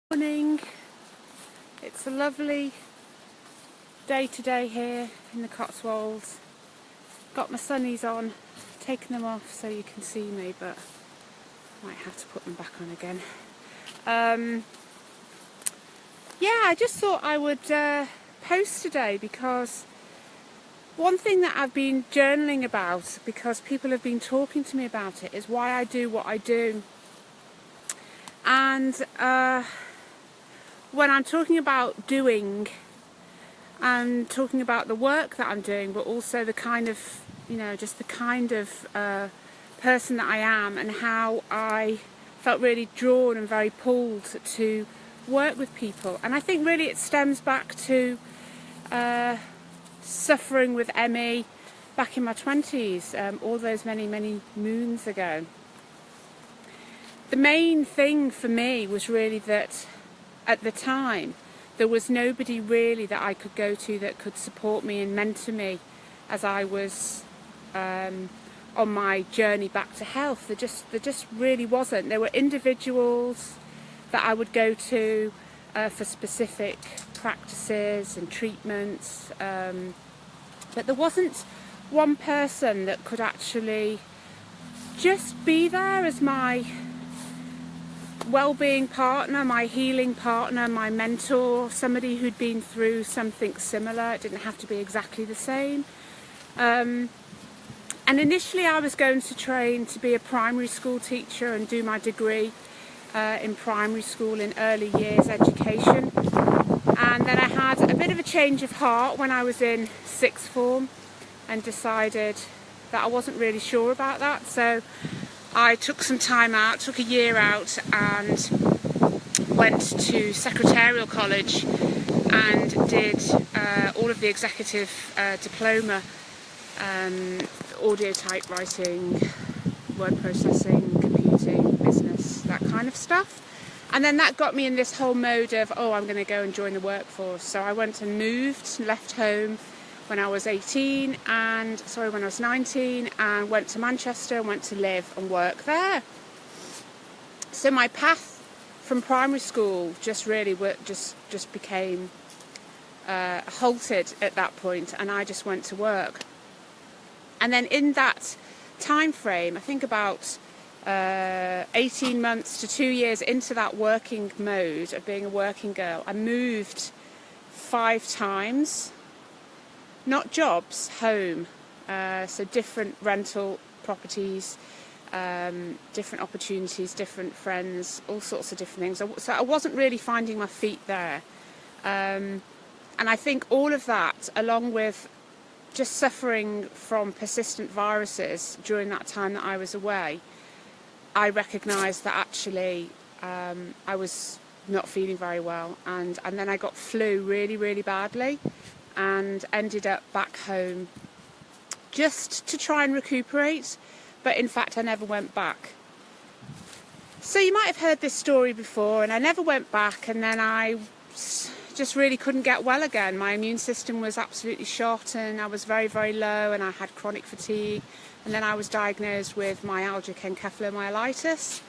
Morning. It's a lovely day today here in the Cotswolds. Got my sunnies on, taken them off so you can see me, but might have to put them back on again. Yeah, I just thought I would post today because one thing that I've been journaling about, because people have been talking to me about it, is why I do what I do. And when I'm talking about doing, I'm talking about the work that I'm doing, but also the kind of, just the kind of person that I am, and how I felt really drawn and very pulled to work with people. And I think really it stems back to suffering with ME back in my 20s, all those many moons ago. The main thing for me was really that at the time there was nobody really that I could go to that could support me and mentor me as I was on my journey back to health. There just really wasn't. There were individuals that I would go to for specific practices and treatments, but there wasn't one person that could actually just be there as my well-being partner, my healing partner, my mentor, somebody who'd been through something similar. It didn't have to be exactly the same. And initially I was going to train to be a primary school teacher and do my degree in primary school in early years education. And then I had a bit of a change of heart when I was in sixth form and decided that I wasn't really sure about that. So I took some time out, took a year out, and went to secretarial college and did all of the executive diploma, audio typewriting, word processing, computing, business, that kind of stuff. And then that got me in this whole mode of, I'm going to go and join the workforce. So I went and moved, left home when I was when I was 19, and went to Manchester and went to live and work there. So my path from primary school just really just became halted at that point, and I just went to work. And then in that time frame, I think about 18 months to 2 years into that working mode of being a working girl, I moved 5 times. Not jobs, home, so different rental properties, different opportunities, different friends, all sorts of different things. So I wasn't really finding my feet there. And I think all of that, along with just suffering from persistent viruses during that time that I was away, I recognised that actually I was not feeling very well. And then I got flu really badly, and ended up back home just to try and recuperate, but in fact I never went back. So you might have heard this story before, and I never went back, and then I just really couldn't get well again. My immune system was absolutely shot, and I was very low, and I had chronic fatigue, and then I was diagnosed with myalgic encephalomyelitis.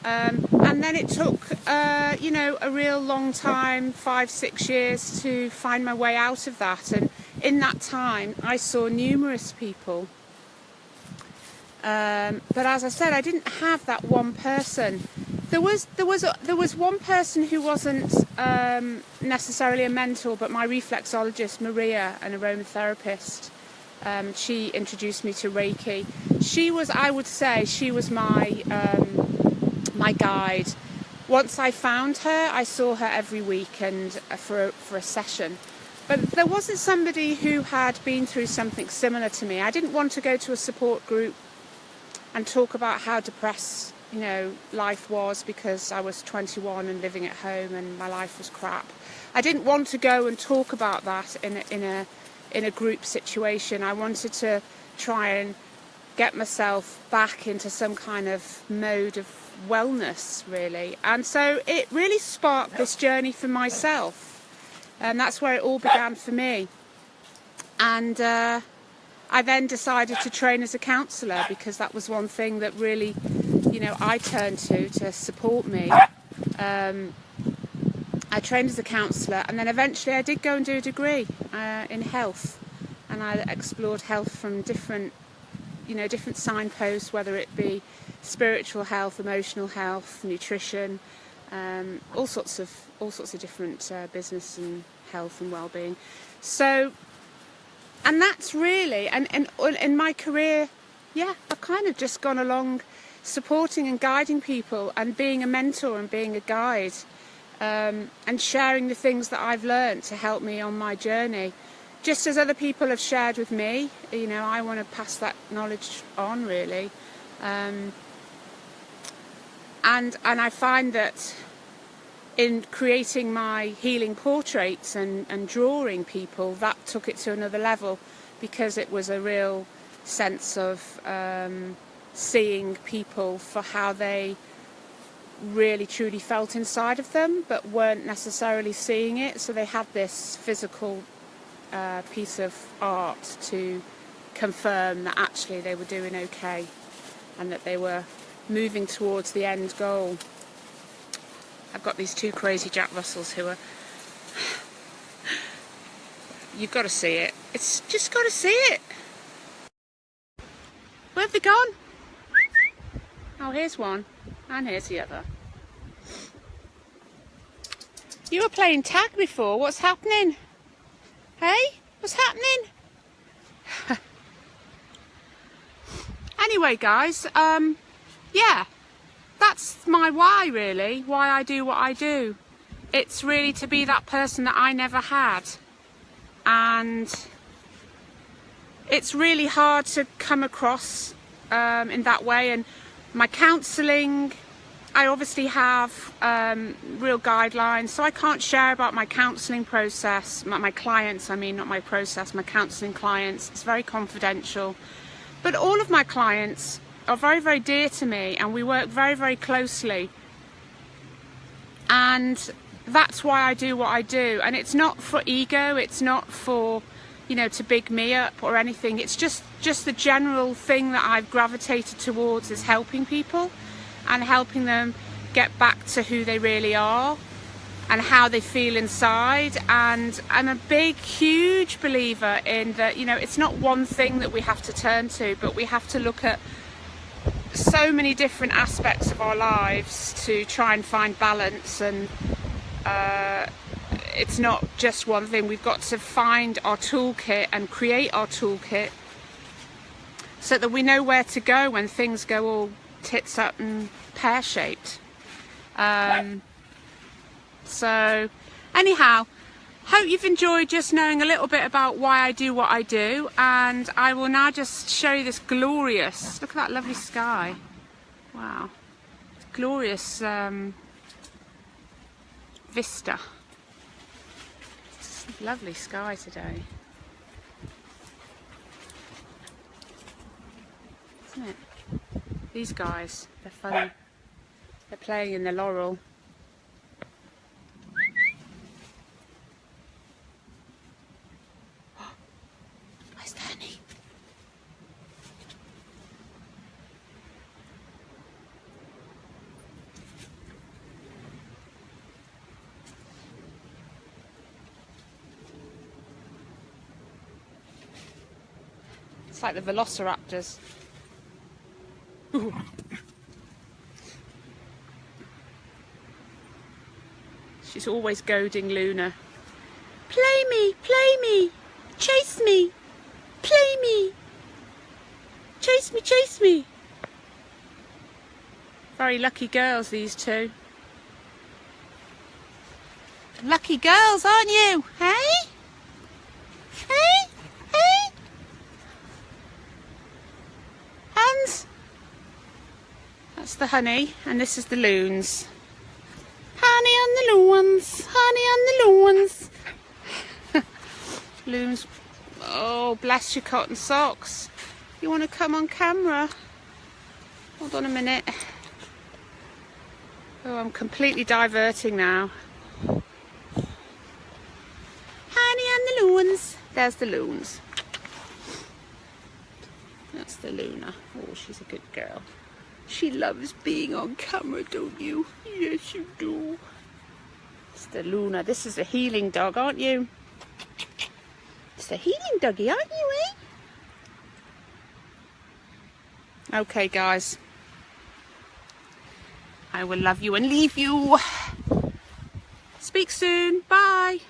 And then it took, a real long time, 5-6 years, to find my way out of that. And in that time, I saw numerous people. But as I said, I didn't have that one person. There was one person who wasn't necessarily a mentor, but my reflexologist, Maria, an aromatherapist. She introduced me to Reiki. I would say, she was my guide. Once I found her, I saw her every week and for a session. But there wasn't somebody who had been through something similar to me. I didn't want to go to a support group and talk about how depressed, life was, because I was 21 and living at home and my life was crap. I didn't want to go and talk about that in a group situation. I wanted to try and get myself back into some kind of mode of wellness, really. And so it really sparked this journey for myself, and that's where it all began for me. And I then decided to train as a counsellor, because that was one thing that really I turned to support me. I trained as a counsellor, and then eventually I did go and do a degree in health, and I explored health from different signposts, whether it be spiritual health, emotional health, nutrition, all sorts of different business and health and well-being. So, and that's really, and in my career, yeah, I've kind of just gone along supporting and guiding people and being a mentor and being a guide, and sharing the things that I've learned to help me on my journey. Just as other people have shared with me, I want to pass that knowledge on, really. And I find that in creating my healing portraits and drawing people, that took it to another level, because it was a real sense of seeing people for how they really truly felt inside of them, but weren't necessarily seeing it. So they had this physical piece of art to confirm that actually they were doing okay and that they were moving towards the end goal. I've got these two crazy Jack Russells who are... You've got to see it. It's just got to see it. Where have they gone? Oh, here's one. And here's the other. You were playing tag before. What's happening? Hey? What's happening? Anyway, guys, yeah, that's my why, really. Why I do what I do. It's really to be that person that I never had. And it's really hard to come across in that way. And my counselling, I obviously have real guidelines, so I can't share about my counselling process, my clients, I mean, not my process, my counselling clients. It's very confidential. But all of my clients are very, very dear to me, and we work very, very closely. And that's why I do what I do. And it's not for ego, it's not for, to big me up or anything. It's just the general thing that I've gravitated towards is helping people and helping them get back to who they really are and how they feel inside. And I'm a big, huge believer in that, it's not one thing that we have to turn to, but we have to look at so many different aspects of our lives to try and find balance. And it's not just one thing. We've got to find our toolkit and create our toolkit so that we know where to go when things go all tits up and pear-shaped. So anyhow, hope you've enjoyed just knowing a little bit about why I do what I do, and I will now just show you this glorious, look at that lovely sky. Wow, it's glorious vista. It's a lovely sky today, isn't it? These guys, they're funny. They're playing in the laurel. Where's the honey? It's like the velociraptors. Ooh. She's always goading Luna. Play me, chase me, play me, chase me. Very lucky girls, these two. Lucky girls, aren't you? Hey? Hey? Hey? Hands? That's the honey, and this is the loons. Honey on the loons, honey on the loons. Loons, oh bless your cotton socks. You want to come on camera? Hold on a minute. Oh, I'm completely diverting now. Honey on the loons. There's the loons. That's the Luna. Oh, she's a good girl. She loves being on camera, don't you? Yes, you do. It's The Luna. This is a healing dog, aren't you? It's a healing doggy, aren't you, eh? Okay, guys. I will love you and leave you. Speak soon. Bye.